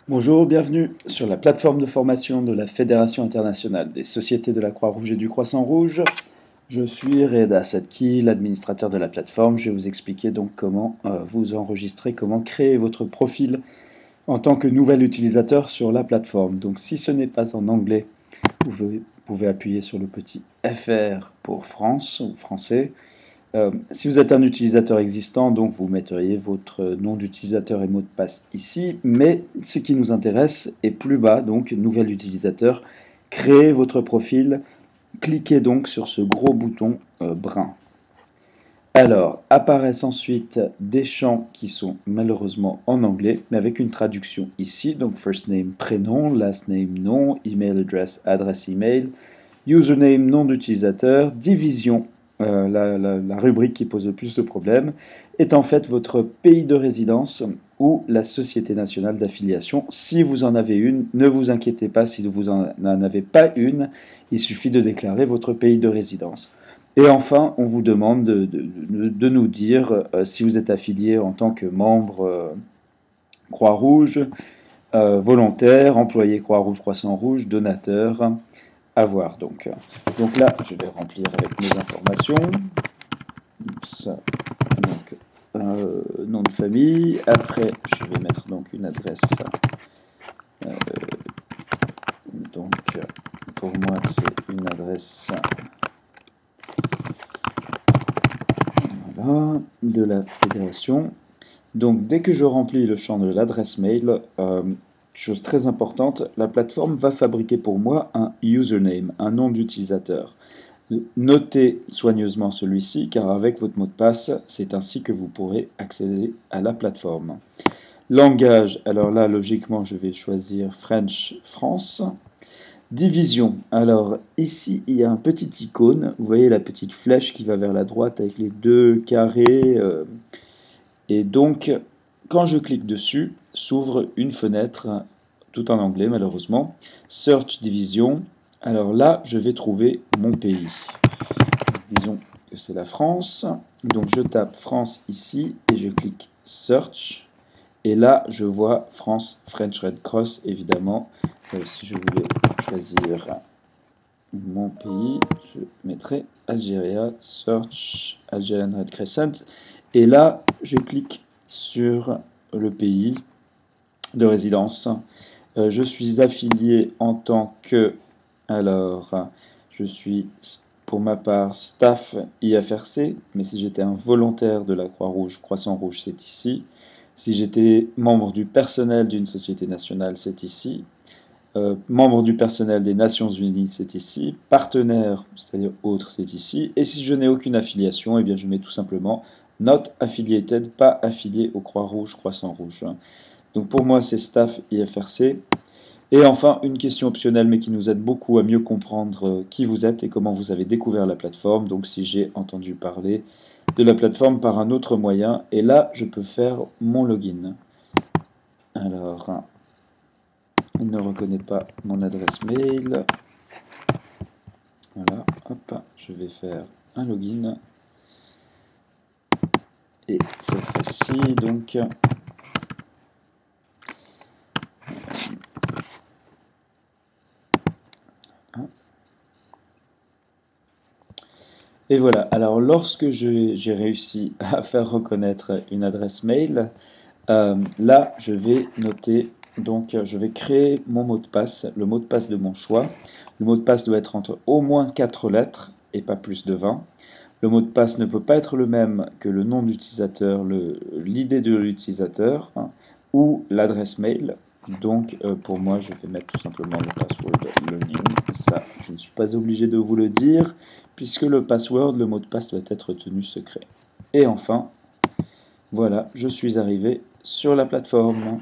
Bonjour, bienvenue sur la plateforme de formation de la Fédération internationale des sociétés de la Croix-Rouge et du Croissant-Rouge. Je suis Reda Sadki, l'administrateur de la plateforme. Je vais vous expliquer donc comment vous enregistrer, comment créer votre profil en tant que nouvel utilisateur sur la plateforme. Donc si ce n'est pas en anglais, vous pouvez appuyer sur le petit FR pour France ou français. Si vous êtes un utilisateur existant, donc vous metteriez votre nom d'utilisateur et mot de passe ici, mais ce qui nous intéresse est plus bas, donc nouvel utilisateur, créez votre profil, cliquez donc sur ce gros bouton brun. Alors, apparaissent ensuite des champs qui sont malheureusement en anglais, mais avec une traduction ici, donc first name, prénom, last name, nom, email address, adresse email, username, nom d'utilisateur, division, la rubrique qui pose le plus de problèmes, est en fait votre pays de résidence ou la société nationale d'affiliation. Si vous en avez une, ne vous inquiétez pas si vous n'en avez pas une, il suffit de déclarer votre pays de résidence. Et enfin, on vous demande de nous dire si vous êtes affilié en tant que membre Croix-Rouge, volontaire, employé Croix-Rouge, Croissant-Rouge, donateur, à voir. Donc là, je vais remplir avec mes informations. Ça, donc, nom de famille. Après, je vais mettre donc une adresse. Donc, pour moi, c'est une adresse voilà, de la fédération. Donc, dès que je remplis le champ de l'adresse mail, chose très importante, la plateforme va fabriquer pour moi un username, un nom d'utilisateur. Notez soigneusement celui-ci, car avec votre mot de passe, c'est ainsi que vous pourrez accéder à la plateforme. Langage, alors là, logiquement, je vais choisir French France. Division, alors ici, il y a un petit icône, vous voyez la petite flèche qui va vers la droite avec les deux carrés, et donc, quand je clique dessus, s'ouvre une fenêtre, tout en anglais malheureusement, Search Division. Alors là, je vais trouver mon pays. Disons que c'est la France. Donc je tape France ici et je clique Search. Et là, je vois France French Red Cross, évidemment. Si je voulais choisir mon pays, je mettrais Algérie, Search Algerian Red Crescent. Et là, je clique sur le pays de résidence. Je suis affilié en tant que, alors, je suis pour ma part staff IFRC, mais si j'étais un volontaire de la Croix-Rouge, Croissant-Rouge, c'est ici. Si j'étais membre du personnel d'une société nationale, c'est ici. Membre du personnel des Nations Unies, c'est ici. Partenaire, c'est-à-dire autre, c'est ici. Et si je n'ai aucune affiliation, eh bien je mets tout simplement Not affiliated, pas affilié au Croix-Rouge, Croissant-Rouge. Donc pour moi, c'est staff IFRC. Et enfin, une question optionnelle, mais qui nous aide beaucoup à mieux comprendre qui vous êtes et comment vous avez découvert la plateforme. Donc si j'ai entendu parler de la plateforme par un autre moyen, et là, je peux faire mon login. Alors, il ne reconnaît pas mon adresse mail. Voilà, hop, je vais faire un login. Et cette fois-ci, donc, et voilà, alors lorsque j'ai réussi à faire reconnaître une adresse mail, là je vais noter, donc je vais créer mon mot de passe, le mot de passe de mon choix. Le mot de passe doit être entre au moins 4 lettres et pas plus de 20. Le mot de passe ne peut pas être le même que le nom d'utilisateur, l'idée de l'utilisateur ou l'adresse mail. Donc pour moi je vais mettre tout simplement le password learning. Ça je ne suis pas obligé de vous le dire puisque le password, le mot de passe doit être tenu secret. Et enfin, voilà, je suis arrivé sur la plateforme.